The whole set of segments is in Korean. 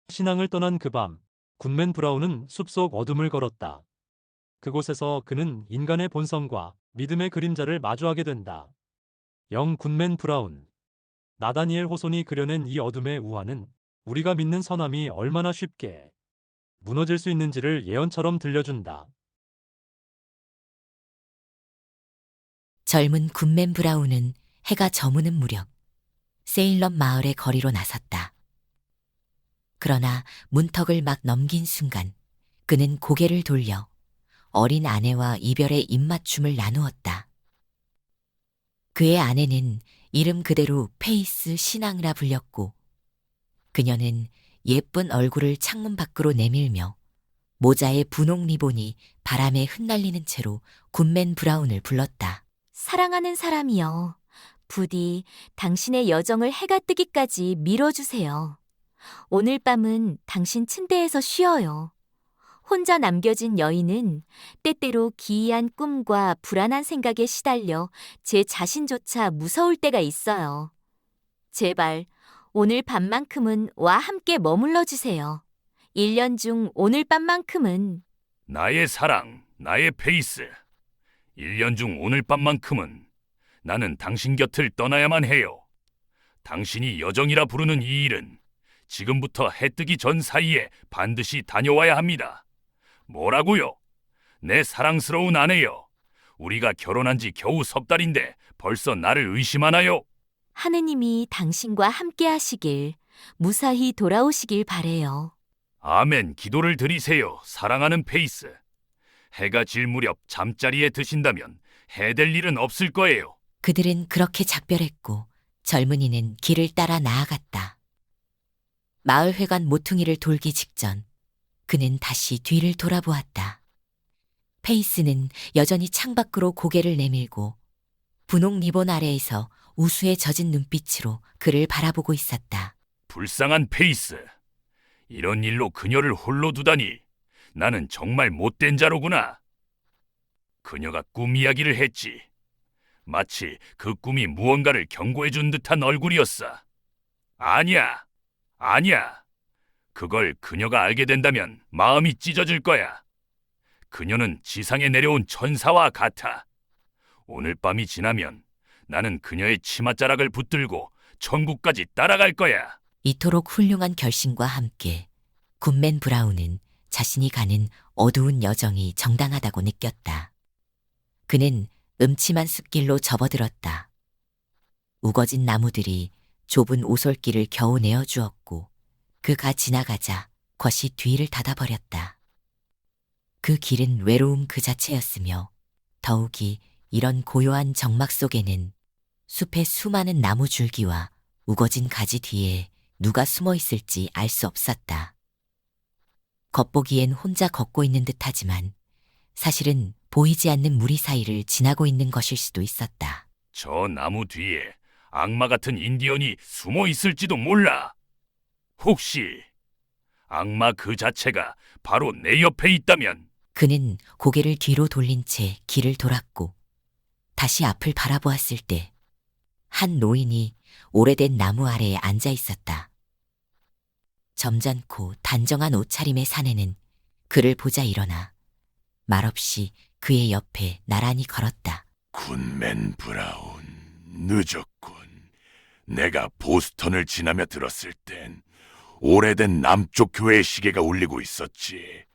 신앙을 떠난 그 밤, 굿맨 브라운은 숲속 어둠을 걸었다. 그곳에서 그는 인간의 본성과 믿음의 그림자를 마주하게 된다. 영 굿맨 브라운. 나다니엘 호손이 그려낸 이 어둠의 우화는 우리가 믿는 선함이 얼마나 쉽게 무너질 수 있는지를 예언처럼 들려준다. 젊은 굿맨 브라운은 해가 저무는 무렵 세일럼 마을의 거리로 나섰다. 그러나 문턱을 막 넘긴 순간 그는 고개를 돌려 어린 아내와 이별의 입맞춤을 나누었다. 그의 아내는 이름 그대로 페이스 신앙이라 불렸고 그녀는 예쁜 얼굴을 창문 밖으로 내밀며 모자의 분홍 리본이 바람에 흩날리는 채로 굿맨 브라운을 불렀다. 사랑하는 사람이여, 부디 당신의 여정을 해가 뜨기까지 밀어주세요. 오늘 밤은 당신 침대에서 쉬어요. 혼자 남겨진 여인은 때때로 기이한 꿈과 불안한 생각에 시달려 제 자신조차 무서울 때가 있어요. 제발 오늘 밤만큼은 와 함께 머물러 주세요. 1년 중 오늘 밤만큼은. 나의 사랑, 나의 페이스. 1년 중 오늘 밤만큼은 나는 당신 곁을 떠나야만 해요. 당신이 여정이라 부르는 이 일은 지금부터 해 뜨기 전 사이에 반드시 다녀와야 합니다. 뭐라고요? 내 사랑스러운 아내여. 우리가 결혼한 지 겨우 석 달인데 벌써 나를 의심하나요? 하느님이 당신과 함께 하시길, 무사히 돌아오시길 바래요. 아멘, 기도를 드리세요, 사랑하는 페이스. 해가 질 무렵 잠자리에 드신다면 해될 일은 없을 거예요. 그들은 그렇게 작별했고 젊은이는 길을 따라 나아갔다. 마을회관 모퉁이를 돌기 직전 그는 다시 뒤를 돌아보았다. 페이스는 여전히 창밖으로 고개를 내밀고 분홍 리본 아래에서 우수에 젖은 눈빛으로 그를 바라보고 있었다. 불쌍한 페이스. 이런 일로 그녀를 홀로 두다니. 나는 정말 못된 자로구나. 그녀가 꿈 이야기를 했지. 마치 그 꿈이 무언가를 경고해준 듯한 얼굴이었어. 아니야. 그걸 그녀가 알게 된다면 마음이 찢어질 거야. 그녀는 지상에 내려온 천사와 같아. 오늘 밤이 지나면 나는 그녀의 치맛자락을 붙들고 천국까지 따라갈 거야. 이토록 훌륭한 결심과 함께 굿맨 브라운은 자신이 가는 어두운 여정이 정당하다고 느꼈다. 그는 음침한 숲길로 접어들었다. 우거진 나무들이 좁은 오솔길을 겨우 내어주었고 그가 지나가자 것이 뒤를 닫아버렸다. 그 길은 외로움 그 자체였으며 더욱이 이런 고요한 정막 속에는 숲의 수많은 나무 줄기와 우거진 가지 뒤에 누가 숨어 있을지 알 수 없었다. 겉보기엔 혼자 걷고 있는 듯하지만 사실은 보이지 않는 무리 사이를 지나고 있는 것일 수도 있었다. 저 나무 뒤에 악마 같은 인디언이 숨어 있을지도 몰라. 혹시 악마 그 자체가 바로 내 옆에 있다면? 그는 고개를 뒤로 돌린 채 길을 돌았고 다시 앞을 바라보았을 때 한 노인이 오래된 나무 아래에 앉아 있었다. 점잖고 단정한 옷차림의 사내는 그를 보자 일어나 말없이 그의 옆에 나란히 걸었다. 굿맨 브라운, 늦었군. 내가 보스턴을 지나며 들었을 땐 오래된 남쪽 교회 시계가 울리고 있었지.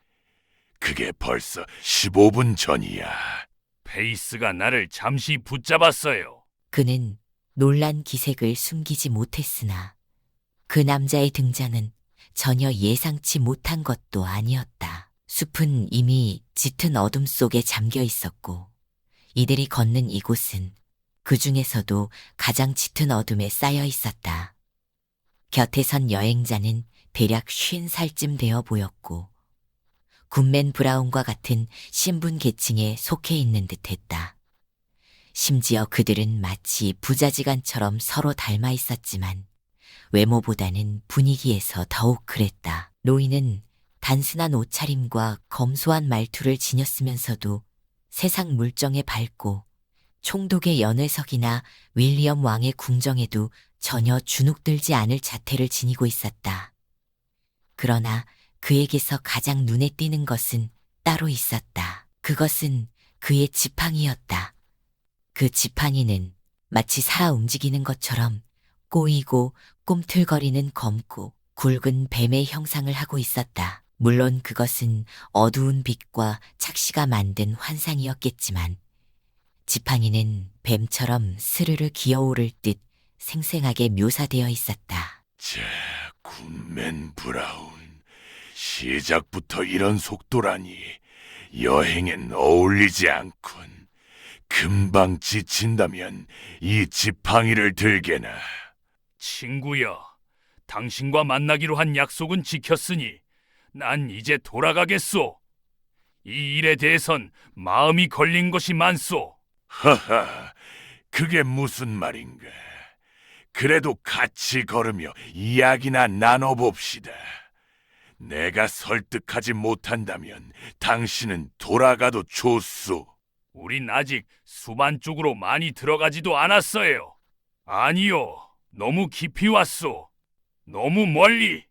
그게 벌써 15분 전이야. 페이스가 나를 잠시 붙잡았어요. 그는 놀란 기색을 숨기지 못했으나 그 남자의 등장은 전혀 예상치 못한 것도 아니었다. 숲은 이미 짙은 어둠 속에 잠겨 있었고 이들이 걷는 이곳은 그 중에서도 가장 짙은 어둠에 쌓여 있었다. 곁에 선 여행자는 대략 50살쯤 되어 보였고 굿맨 브라운과 같은 신분 계층에 속해 있는 듯했다. 심지어 그들은 마치 부자지간처럼 서로 닮아 있었지만 외모보다는 분위기에서 더욱 그랬다. 노인은 단순한 옷차림과 검소한 말투를 지녔으면서도 세상 물정에 밝고 총독의 연회석이나 윌리엄 왕의 궁정에도 전혀 주눅들지 않을 자태를 지니고 있었다. 그러나 그에게서 가장 눈에 띄는 것은 따로 있었다. 그것은 그의 지팡이였다. 그 지팡이는 마치 살아 움직이는 것처럼 꼬이고 꿈틀거리는 검고 굵은 뱀의 형상을 하고 있었다. 물론 그것은 어두운 빛과 착시가 만든 환상이었겠지만 지팡이는 뱀처럼 스르르 기어오를 듯 생생하게 묘사되어 있었다. 자, 굿맨 브라운. 시작부터 이런 속도라니 여행엔 어울리지 않군. 금방 지친다면 이 지팡이를 들게나. 친구여, 당신과 만나기로 한 약속은 지켰으니 난 이제 돌아가겠소. 이 일에 대해선 마음이 걸린 것이 많소. 하하, 그게 무슨 말인가. 그래도 같이 걸으며 이야기나 나눠봅시다. 내가 설득하지 못한다면 당신은 돌아가도 좋소. 우린 아직 수반 쪽으로 많이 들어가지도 않았어요. 아니요, 너무 깊이 왔소. 너무 멀리.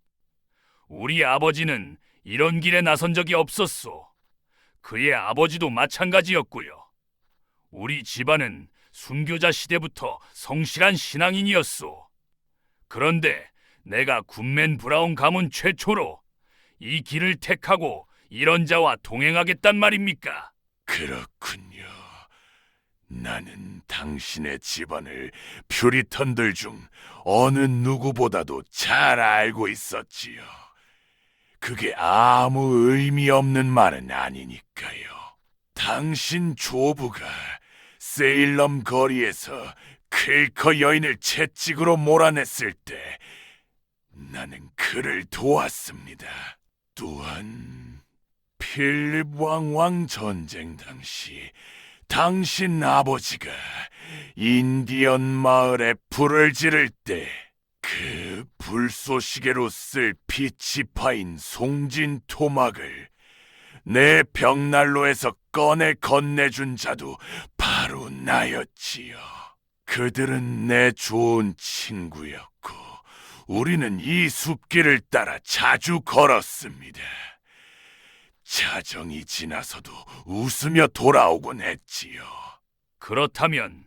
우리 아버지는 이런 길에 나선 적이 없었소. 그의 아버지도 마찬가지였고요. 우리 집안은 순교자 시대부터 성실한 신앙인이었소. 그런데 내가 굿맨 브라운 가문 최초로 이 길을 택하고 이런 자와 동행하겠단 말입니까? 그렇군요. 나는 당신의 집안을 퓨리턴들 중 어느 누구보다도 잘 알고 있었지요. 그게 아무 의미 없는 말은 아니니까요. 당신 조부가 세일럼 거리에서 퀼커 여인을 채찍으로 몰아냈을 때 나는 그를 도왔습니다. 또한 필립 왕 전쟁 당시 당신 아버지가 인디언 마을에 불을 지를 때 그 불쏘시개로 쓸 빛이 파인 송진 토막을 내 벽난로에서 꺼내 건네준 자도 바로 나였지요. 그들은 내 좋은 친구였고 우리는 이 숲길을 따라 자주 걸었습니다. 자정이 지나서도 웃으며 돌아오곤 했지요. 그렇다면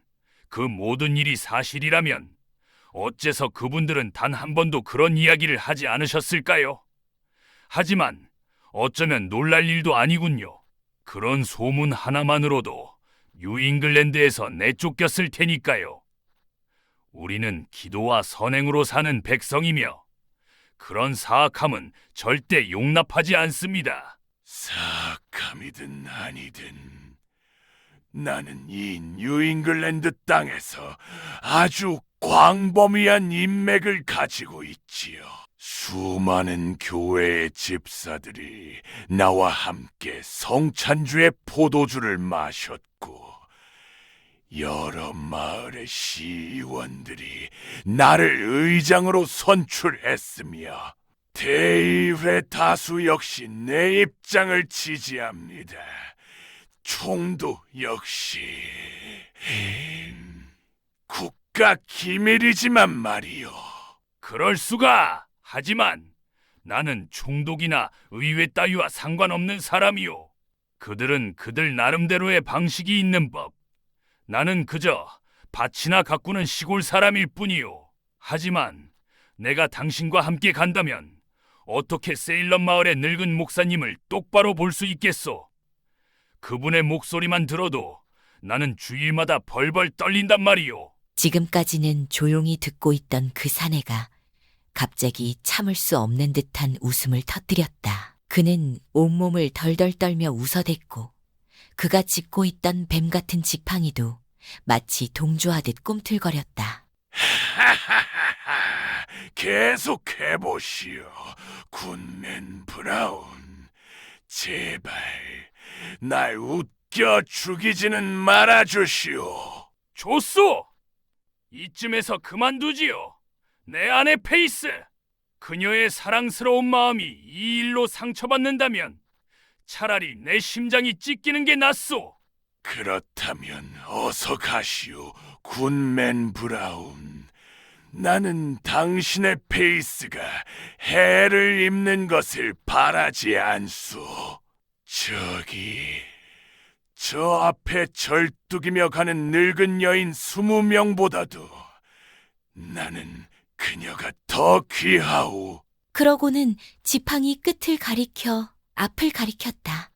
그 모든 일이 사실이라면 어째서 그분들은 단 한 번도 그런 이야기를 하지 않으셨을까요? 하지만 어쩌면 놀랄 일도 아니군요. 그런 소문 하나만으로도 뉴잉글랜드에서 내쫓겼을 테니까요. 우리는 기도와 선행으로 사는 백성이며 그런 사악함은 절대 용납하지 않습니다. 사악함이든 아니든 나는 이 뉴잉글랜드 땅에서 아주 광범위한 인맥을 가지고 있지요. 수많은 교회의 집사들이 나와 함께 성찬주의 포도주를 마셨고 여러 마을의 시의원들이 나를 의장으로 선출했으며 대의회 다수 역시 내 입장을 지지합니다. 총도 역시 국가 기밀이지만 말이요. 그럴 수가! 하지만 나는 총독이나 의회 따위와 상관없는 사람이요. 그들은 그들 나름대로의 방식이 있는 법. 나는 그저 밭이나 가꾸는 시골 사람일 뿐이요. 하지만 내가 당신과 함께 간다면 어떻게 세일럼 마을의 늙은 목사님을 똑바로 볼 수 있겠소? 그분의 목소리만 들어도 나는 주일마다 벌벌 떨린단 말이요. 지금까지는 조용히 듣고 있던 그 사내가 갑자기 참을 수 없는 듯한 웃음을 터뜨렸다. 그는 온몸을 덜덜 떨며 웃어댔고 그가 짚고 있던 뱀 같은 지팡이도 마치 동조하듯 꿈틀거렸다. 하하하하, 계속 해보시오, 굿맨 브라운. 제발 날 웃겨 죽이지는 말아주시오. 좋소! 이쯤에서 그만두지요. 내 아내 페이스! 그녀의 사랑스러운 마음이 이 일로 상처받는다면 차라리 내 심장이 찢기는 게 낫소. 그렇다면 어서 가시오, 굿맨 브라운. 나는 당신의 페이스가 해를 입는 것을 바라지 않소. 저 앞에 절뚝이며 가는 늙은 여인 20명보다도 나는 그녀가 더 귀하오. 그러고는 지팡이 끝을 가리켜 앞을 가리켰다.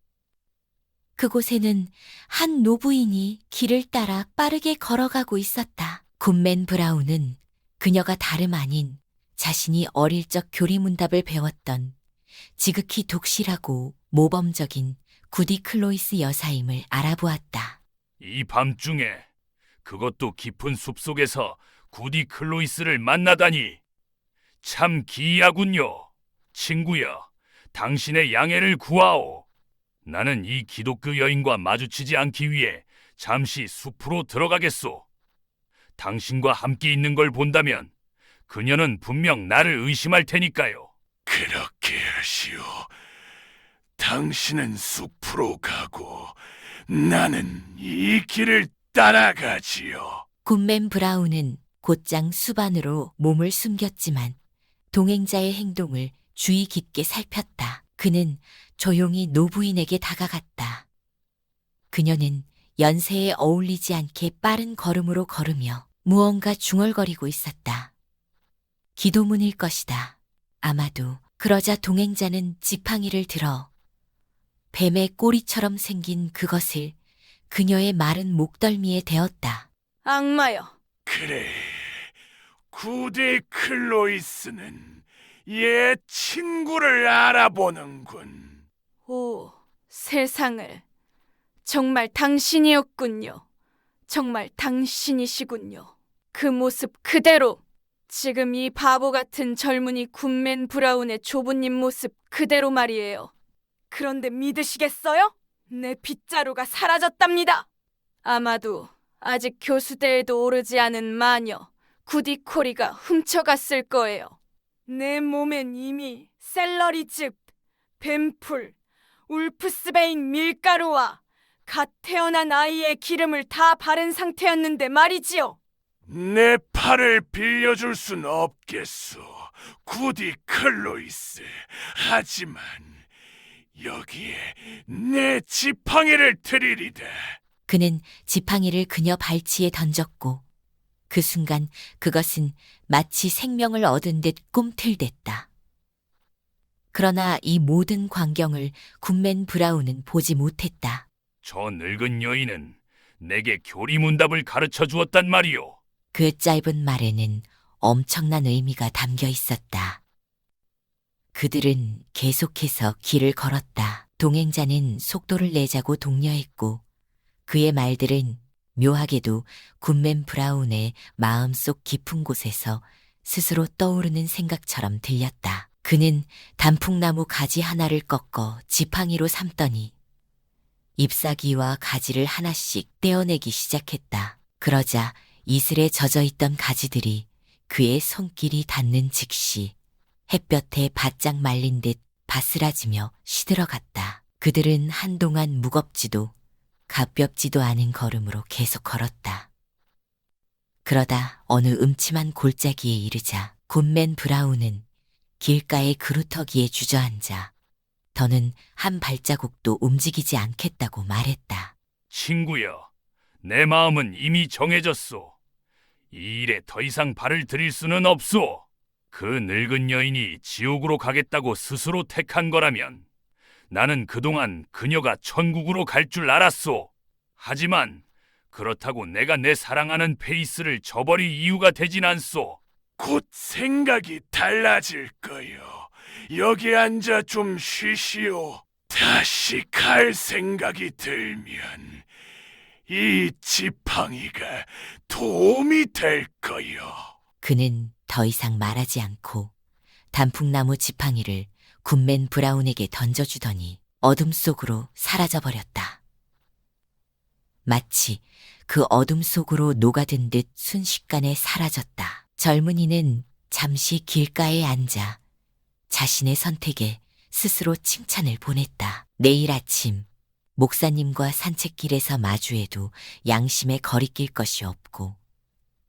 그곳에는 한 노부인이 길을 따라 빠르게 걸어가고 있었다. 굿맨 브라운은 그녀가 다름 아닌 자신이 어릴 적 교리문답을 배웠던 지극히 독실하고 모범적인 구디 클로이스 여사임을 알아보았다. 이 밤중에 그것도 깊은 숲속에서 구디 클로이스를 만나다니 참 기이하군요. 친구여, 당신의 양해를 구하오. 나는 이 기독교 여인과 마주치지 않기 위해 잠시 숲으로 들어가겠소. 당신과 함께 있는 걸 본다면 그녀는 분명 나를 의심할 테니까요. 그렇게 하시오. 당신은 숲으로 가고 나는 이 길을 따라가지요. 굿맨 브라운은 곧장 숲 안으로 몸을 숨겼지만 동행자의 행동을 주의 깊게 살폈다. 그는 조용히 노부인에게 다가갔다. 그녀는 연세에 어울리지 않게 빠른 걸음으로 걸으며 무언가 중얼거리고 있었다. 기도문일 것이다. 아마도. 그러자 동행자는 지팡이를 들어 뱀의 꼬리처럼 생긴 그것을 그녀의 마른 목덜미에 대었다. 악마여, 그래, 구디 클로이스는 얘 친구를 알아보는군. 오, 세상을. 정말 당신이었군요. 정말 당신이시군요. 그 모습 그대로. 지금 이 바보 같은 젊은이 굿맨 브라운의 조부님 모습 그대로 말이에요. 그런데 믿으시겠어요? 내 빗자루가 사라졌답니다. 아마도 아직 교수대에도 오르지 않은 마녀 구디코리가 훔쳐갔을 거예요. 내 몸엔 이미 샐러리즙, 뱀풀, 울프스베인 밀가루와 갓 태어난 아이의 기름을 다 바른 상태였는데 말이지요. 내 팔을 빌려줄 순 없겠소, 구디 클로이스. 하지만 여기에 내 지팡이를 드리리다. 그는 지팡이를 그녀 발치에 던졌고 그 순간 그것은 마치 생명을 얻은 듯 꿈틀댔다. 그러나 이 모든 광경을 굿맨 브라운은 보지 못했다. 저 늙은 여인은 내게 교리문답을 가르쳐 주었단 말이오. 그 짧은 말에는 엄청난 의미가 담겨 있었다. 그들은 계속해서 길을 걸었다. 동행자는 속도를 내자고 독려했고 그의 말들은 묘하게도 굿맨 브라운의 마음속 깊은 곳에서 스스로 떠오르는 생각처럼 들렸다. 그는 단풍나무 가지 하나를 꺾어 지팡이로 삼더니 잎사귀와 가지를 하나씩 떼어내기 시작했다. 그러자 이슬에 젖어있던 가지들이 그의 손길이 닿는 즉시 햇볕에 바짝 말린 듯 바스라지며 시들어갔다. 그들은 한동안 무겁지도 가볍지도 않은 걸음으로 계속 걸었다. 그러다 어느 음침한 골짜기에 이르자 굿맨 브라운은 길가의 그루터기에 주저앉아 더는 한 발자국도 움직이지 않겠다고 말했다. 친구여, 내 마음은 이미 정해졌소. 이 일에 더 이상 발을 들일 수는 없소. 그 늙은 여인이 지옥으로 가겠다고 스스로 택한 거라면 나는 그동안 그녀가 천국으로 갈 줄 알았소. 하지만 그렇다고 내가 내 사랑하는 페이스를 저버릴 이유가 되진 않소. 곧 생각이 달라질 거요. 여기 앉아 좀 쉬시오. 다시 갈 생각이 들면 이 지팡이가 도움이 될 거요. 그는 더 이상 말하지 않고 단풍나무 지팡이를 굿맨 브라운에게 던져주더니 어둠 속으로 사라져버렸다. 마치 그 어둠 속으로 녹아든 듯 순식간에 사라졌다. 젊은이는 잠시 길가에 앉아 자신의 선택에 스스로 칭찬을 보냈다. 내일 아침 목사님과 산책길에서 마주해도 양심에 거리낄 것이 없고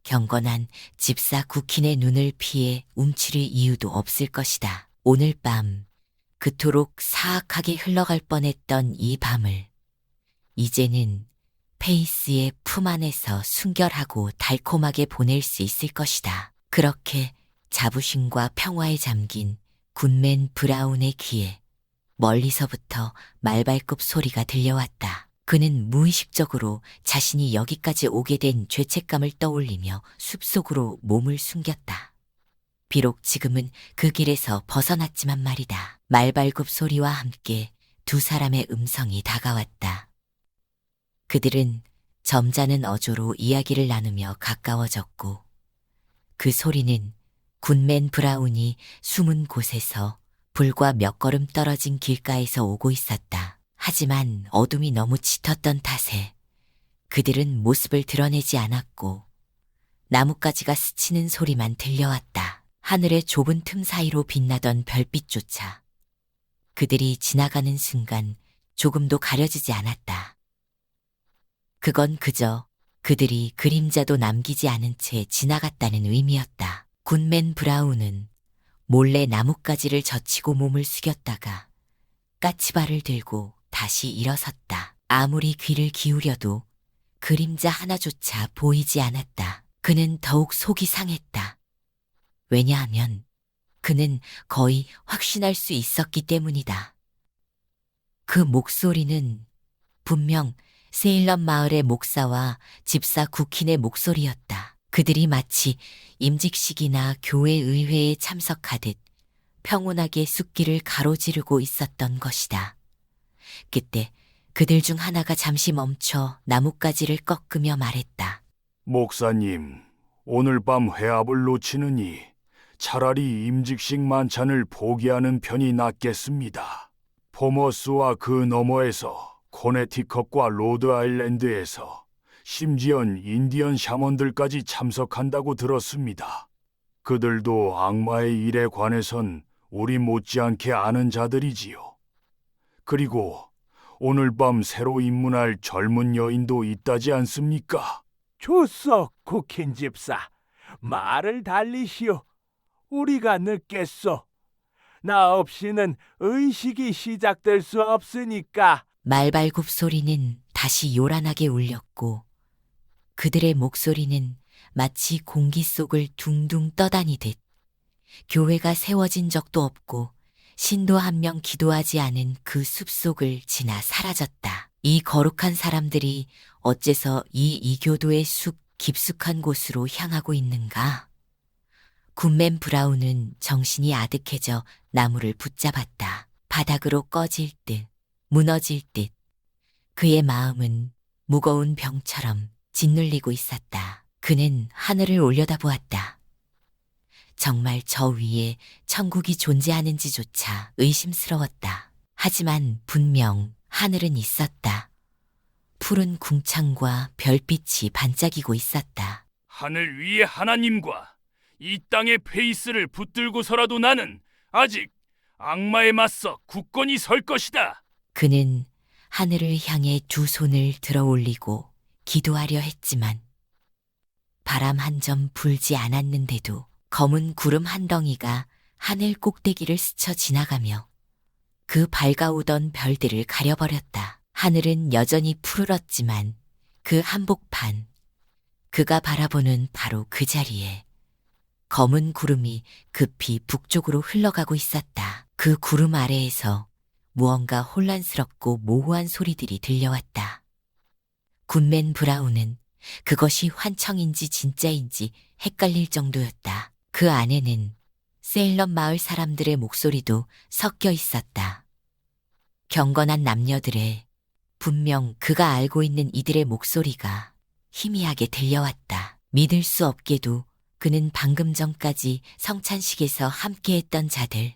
경건한 집사 구킨의 눈을 피해 움츠릴 이유도 없을 것이다. 오늘 밤 그토록 사악하게 흘러갈 뻔했던 이 밤을 이제는 페이스의 품 안에서 순결하고 달콤하게 보낼 수 있을 것이다. 그렇게 자부심과 평화에 잠긴 굿맨 브라운의 귀에 멀리서부터 말발굽 소리가 들려왔다. 그는 무의식적으로 자신이 여기까지 오게 된 죄책감을 떠올리며 숲속으로 몸을 숨겼다. 비록 지금은 그 길에서 벗어났지만 말이다. 말발굽 소리와 함께 두 사람의 음성이 다가왔다. 그들은 점잖은 어조로 이야기를 나누며 가까워졌고 그 소리는 굿맨 브라운이 숨은 곳에서 불과 몇 걸음 떨어진 길가에서 오고 있었다. 하지만 어둠이 너무 짙었던 탓에 그들은 모습을 드러내지 않았고 나뭇가지가 스치는 소리만 들려왔다. 하늘의 좁은 틈 사이로 빛나던 별빛조차 그들이 지나가는 순간 조금도 가려지지 않았다. 그건 그저 그들이 그림자도 남기지 않은 채 지나갔다는 의미였다. 굿맨 브라운은 몰래 나뭇가지를 젖히고 몸을 숙였다가 까치발을 들고 다시 일어섰다. 아무리 귀를 기울여도 그림자 하나조차 보이지 않았다. 그는 더욱 속이 상했다. 왜냐하면 그는 거의 확신할 수 있었기 때문이다. 그 목소리는 분명 세일런 마을의 목사와 집사 구킨의 목소리였다. 그들이 마치 임직식이나 교회 의회에 참석하듯 평온하게 숲길을 가로지르고 있었던 것이다. 그때 그들 중 하나가 잠시 멈춰 나뭇가지를 꺾으며 말했다. 목사님, 오늘 밤 회합을 놓치느니 차라리 임직식 만찬을 포기하는 편이 낫겠습니다. 포머스와 그 너머에서 코네티컷과 로드아일랜드에서 심지언 인디언 샤먼들까지 참석한다고 들었습니다. 그들도 악마의 일에 관해선 우리 못지않게 아는 자들이지요. 그리고 오늘 밤 새로 입문할 젊은 여인도 있다지 않습니까? 좋소, 쿠킨 집사. 말을 달리시오. 우리가 늦겠소. 나 없이는 의식이 시작될 수 없으니까. 말발굽 소리는 다시 요란하게 울렸고 그들의 목소리는 마치 공기 속을 둥둥 떠다니듯 교회가 세워진 적도 없고 신도 한 명 기도하지 않은 그 숲속을 지나 사라졌다. 이 거룩한 사람들이 어째서 이 이교도의 숲 깊숙한 곳으로 향하고 있는가? 굿맨 브라운은 정신이 아득해져 나무를 붙잡았다. 바닥으로 꺼질 듯 무너질 듯 그의 마음은 무거운 병처럼 짓눌리고 있었다. 그는 하늘을 올려다보았다. 정말 저 위에 천국이 존재하는지조차 의심스러웠다. 하지만 분명 하늘은 있었다. 푸른 궁창과 별빛이 반짝이고 있었다. 하늘 위의 하나님과 이 땅의 페이스를 붙들고서라도 나는 아직 악마에 맞서 굳건히 설 것이다. 그는 하늘을 향해 두 손을 들어 올리고 기도하려 했지만 바람 한 점 불지 않았는데도 검은 구름 한 덩이가 하늘 꼭대기를 스쳐 지나가며 그 밝아오던 별들을 가려버렸다. 하늘은 여전히 푸르렀지만 그 한복판, 그가 바라보는 바로 그 자리에 검은 구름이 급히 북쪽으로 흘러가고 있었다. 그 구름 아래에서 무언가 혼란스럽고 모호한 소리들이 들려왔다. 굿맨 브라운은 그것이 환청인지 진짜인지 헷갈릴 정도였다. 그 안에는 세일런 마을 사람들의 목소리도 섞여 있었다. 경건한 남녀들의, 분명 그가 알고 있는 이들의 목소리가 희미하게 들려왔다. 믿을 수 없게도 그는 방금 전까지 성찬식에서 함께했던 자들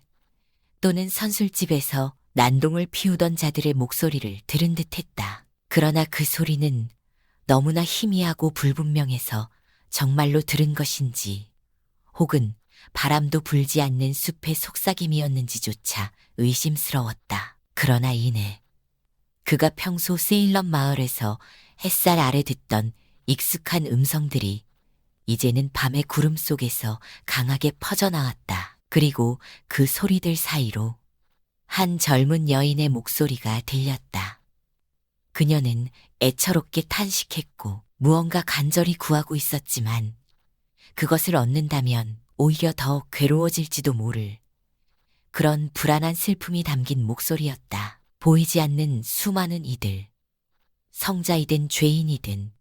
또는 선술집에서 난동을 피우던 자들의 목소리를 들은 듯했다. 그러나 그 소리는 너무나 희미하고 불분명해서 정말로 들은 것인지 혹은 바람도 불지 않는 숲의 속삭임이었는지조차 의심스러웠다. 그러나 이내 그가 평소 세일런 마을에서 햇살 아래 듣던 익숙한 음성들이 이제는 밤의 구름 속에서 강하게 퍼져나왔다. 그리고 그 소리들 사이로 한 젊은 여인의 목소리가 들렸다. 그녀는 애처롭게 탄식했고 무언가 간절히 구하고 있었지만 그것을 얻는다면 오히려 더 괴로워질지도 모를 그런 불안한 슬픔이 담긴 목소리였다. 보이지 않는 수많은 이들, 성자이든 죄인이든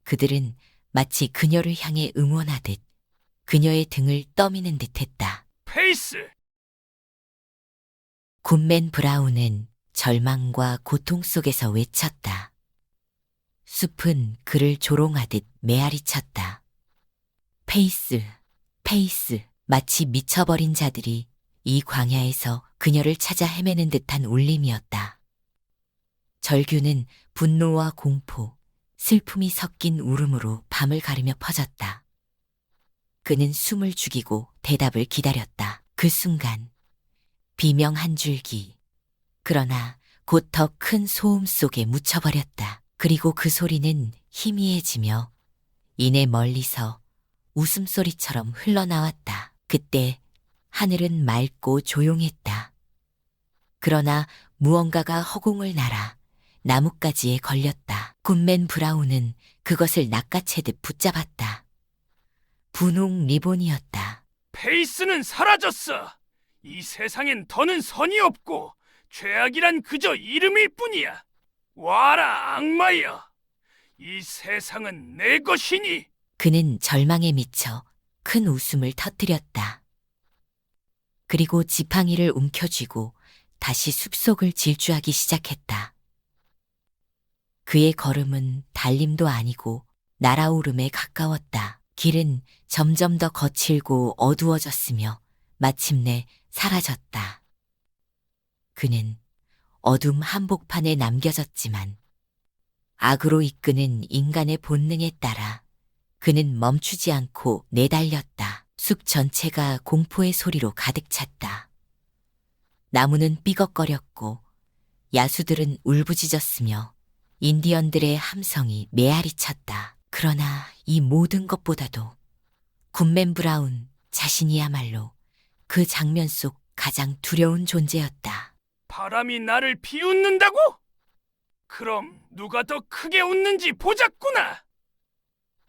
그들은 마치 그녀를 향해 응원하듯 그녀의 등을 떠미는 듯했다. 페이스! 굿맨 브라운은 절망과 고통 속에서 외쳤다. 숲은 그를 조롱하듯 메아리쳤다. 페이스, 페이스, 마치 미쳐버린 자들이 이 광야에서 그녀를 찾아 헤매는 듯한 울림이었다. 절규는 분노와 공포, 슬픔이 섞인 울음으로 밤을 가르며 퍼졌다. 그는 숨을 죽이고 대답을 기다렸다. 그 순간 비명 한 줄기, 그러나 곧 더 큰 소음 속에 묻혀버렸다. 그리고 그 소리는 희미해지며 이내 멀리서 웃음소리처럼 흘러나왔다. 그때 하늘은 맑고 조용했다. 그러나 무언가가 허공을 날아 나뭇가지에 걸렸다. 굿맨 브라운은 그것을 낚아채듯 붙잡았다. 분홍 리본이었다. 페이스는 사라졌어! 이 세상엔 더는 선이 없고 죄악이란 그저 이름일 뿐이야. 와라, 악마여! 이 세상은 내 것이니! 그는 절망에 미쳐 큰 웃음을 터뜨렸다. 그리고 지팡이를 움켜쥐고 다시 숲속을 질주하기 시작했다. 그의 걸음은 달림도 아니고 날아오름에 가까웠다. 길은 점점 더 거칠고 어두워졌으며 마침내 사라졌다. 그는 어둠 한복판에 남겨졌지만 악으로 이끄는 인간의 본능에 따라 그는 멈추지 않고 내달렸다. 숲 전체가 공포의 소리로 가득 찼다. 나무는 삐걱거렸고 야수들은 울부짖었으며 인디언들의 함성이 메아리쳤다. 그러나 이 모든 것보다도 굿맨 브라운 자신이야말로 그 장면 속 가장 두려운 존재였다. 바람이 나를 비웃는다고? 그럼 누가 더 크게 웃는지 보자꾸나!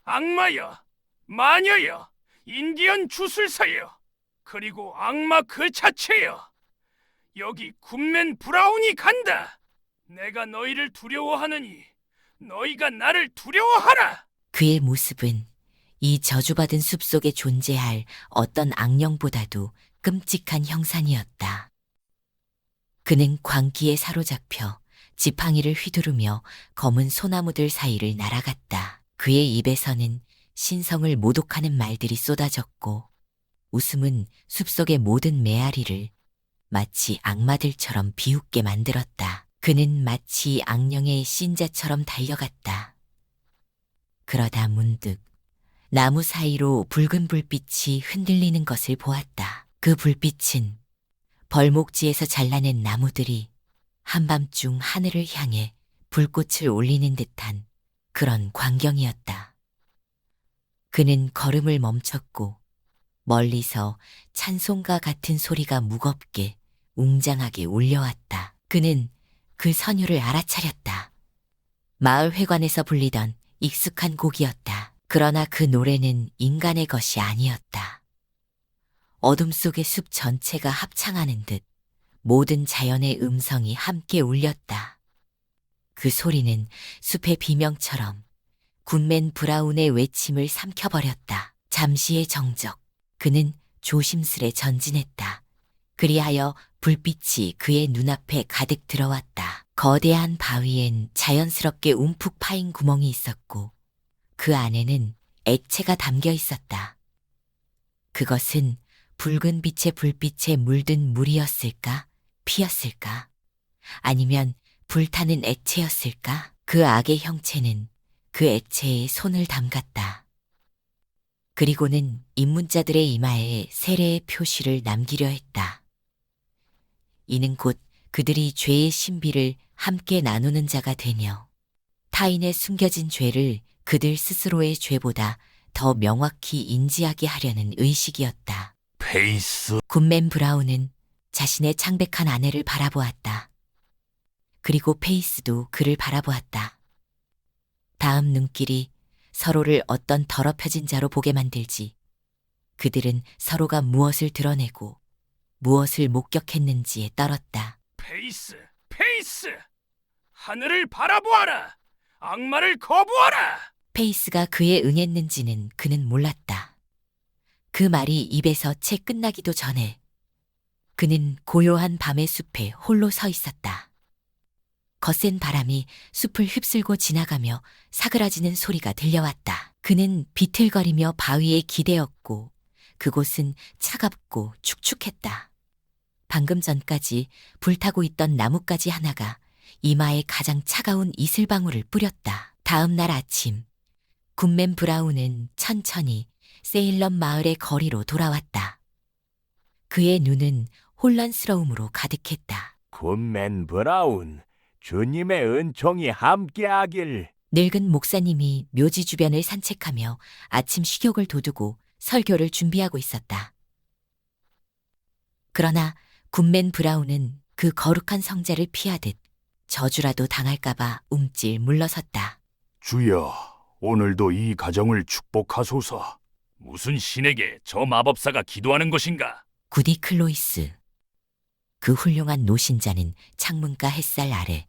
악마여, 마녀여, 인디언 주술사여, 그리고 악마 그 자체여! 여기 굿맨 브라운이 간다! 내가 너희를 두려워하느니 너희가 나를 두려워하라! 그의 모습은 이 저주받은 숲속에 존재할 어떤 악령보다도 끔찍한 형상이었다. 그는 광기에 사로잡혀 지팡이를 휘두르며 검은 소나무들 사이를 날아갔다. 그의 입에서는 신성을 모독하는 말들이 쏟아졌고 웃음은 숲속의 모든 메아리를 마치 악마들처럼 비웃게 만들었다. 그는 마치 악령의 신자처럼 달려갔다. 그러다 문득 나무 사이로 붉은 불빛이 흔들리는 것을 보았다. 그 불빛은 벌목지에서 잘라낸 나무들이 한밤중 하늘을 향해 불꽃을 올리는 듯한 그런 광경이었다. 그는 걸음을 멈췄고 멀리서 찬송가 같은 소리가 무겁게 웅장하게 울려왔다. 그는 그 선율을 알아차렸다. 마을 회관에서 불리던 익숙한 곡이었다. 그러나 그 노래는 인간의 것이 아니었다. 어둠 속의 숲 전체가 합창하는 듯 모든 자연의 음성이 함께 울렸다. 그 소리는 숲의 비명처럼 굿맨 브라운의 외침을 삼켜버렸다. 잠시의 정적, 그는 조심스레 전진했다. 그리하여 불빛이 그의 눈앞에 가득 들어왔다. 거대한 바위엔 자연스럽게 움푹 파인 구멍이 있었고 그 안에는 액체가 담겨 있었다. 그것은 붉은 빛의 불빛에 물든 물이었을까? 피였을까? 아니면 불타는 액체였을까? 그 악의 형체는 그 액체에 손을 담갔다. 그리고는 입문자들의 이마에 세례의 표시를 남기려 했다. 이는 곧 그들이 죄의 신비를 함께 나누는 자가 되며 타인의 숨겨진 죄를 그들 스스로의 죄보다 더 명확히 인지하게 하려는 의식이었다. 페이스. 굿맨 브라운은 자신의 창백한 아내를 바라보았다. 그리고 페이스도 그를 바라보았다. 다음 눈길이 서로를 어떤 더럽혀진 자로 보게 만들지. 그들은 서로가 무엇을 드러내고 무엇을 목격했는지에 떨었다. 페이스, 페이스! 하늘을 바라보아라! 악마를 거부하라! 페이스가 그에 응했는지는 그는 몰랐다. 그 말이 입에서 채 끝나기도 전에 그는 고요한 밤의 숲에 홀로 서 있었다. 거센 바람이 숲을 휩쓸고 지나가며 사그라지는 소리가 들려왔다. 그는 비틀거리며 바위에 기대었고 그곳은 차갑고 축축했다. 방금 전까지 불타고 있던 나뭇가지 하나가 이마에 가장 차가운 이슬방울을 뿌렸다. 다음 날 아침, 굿맨 브라운은 천천히 세일럼 마을의 거리로 돌아왔다. 그의 눈은 혼란스러움으로 가득했다. 굿맨 브라운, 주님의 은총이 함께하길. 늙은 목사님이 묘지 주변을 산책하며 아침 식욕을 돋우고 설교를 준비하고 있었다. 그러나 굿맨 브라운은 그 거룩한 성자를 피하듯 저주라도 당할까봐 움찔 물러섰다. 주여, 오늘도 이 가정을 축복하소서. 무슨 신에게 저 마법사가 기도하는 것인가? 구디 클로이스. 그 훌륭한 노신자는 창문가 햇살 아래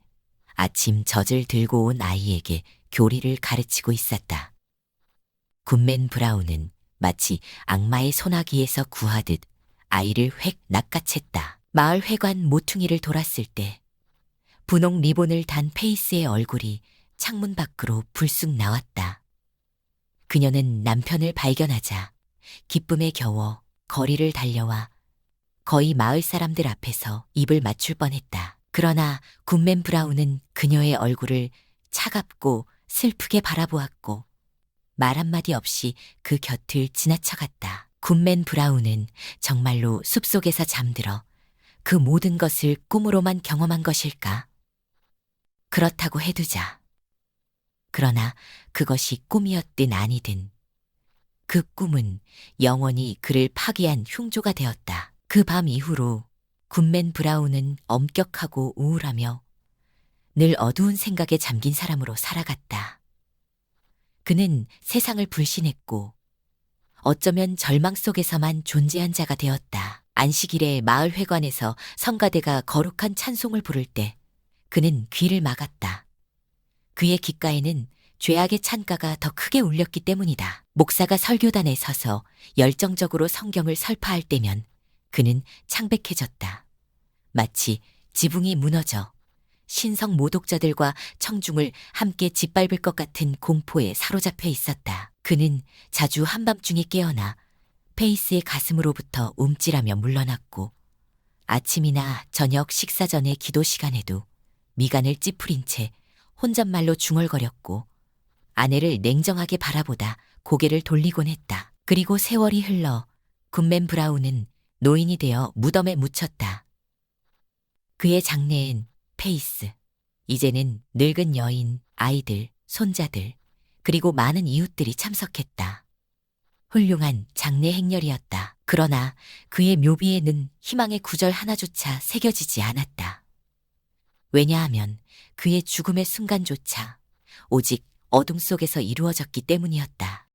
아침 젖을 들고 온 아이에게 교리를 가르치고 있었다. 굿맨 브라운은 마치 악마의 소나기에서 구하듯 아이를 획 낚아챘다. 마을 회관 모퉁이를 돌았을 때 분홍 리본을 단 페이스의 얼굴이 창문 밖으로 불쑥 나왔다. 그녀는 남편을 발견하자 기쁨에 겨워 거리를 달려와 거의 마을 사람들 앞에서 입을 맞출 뻔했다. 그러나 굿맨 브라운은 그녀의 얼굴을 차갑고 슬프게 바라보았고 말 한마디 없이 그 곁을 지나쳐갔다. 굿맨 브라운은 정말로 숲속에서 잠들어 그 모든 것을 꿈으로만 경험한 것일까? 그렇다고 해두자. 그러나 그것이 꿈이었든 아니든 그 꿈은 영원히 그를 파괴한 흉조가 되었다. 그 밤 이후로 굿맨 브라운은 엄격하고 우울하며 늘 어두운 생각에 잠긴 사람으로 살아갔다. 그는 세상을 불신했고 어쩌면 절망 속에서만 존재한 자가 되었다. 안식일에 마을 회관에서 성가대가 거룩한 찬송을 부를 때 그는 귀를 막았다. 그의 귓가에는 죄악의 찬가가 더 크게 울렸기 때문이다. 목사가 설교단에 서서 열정적으로 성경을 설파할 때면 그는 창백해졌다. 마치 지붕이 무너져 신성 모독자들과 청중을 함께 짓밟을 것 같은 공포에 사로잡혀 있었다. 그는 자주 한밤중에 깨어나 페이스의 가슴으로부터 움찔하며 물러났고 아침이나 저녁 식사 전의 기도 시간에도 미간을 찌푸린 채 혼잣말로 중얼거렸고 아내를 냉정하게 바라보다 고개를 돌리곤 했다. 그리고 세월이 흘러 굿맨 브라운은 노인이 되어 무덤에 묻혔다. 그의 장례엔 페이스, 이제는 늙은 여인, 아이들, 손자들, 그리고 많은 이웃들이 참석했다. 훌륭한 장례 행렬이었다. 그러나 그의 묘비에는 희망의 구절 하나조차 새겨지지 않았다. 왜냐하면 그의 죽음의 순간조차 오직 어둠 속에서 이루어졌기 때문이었다.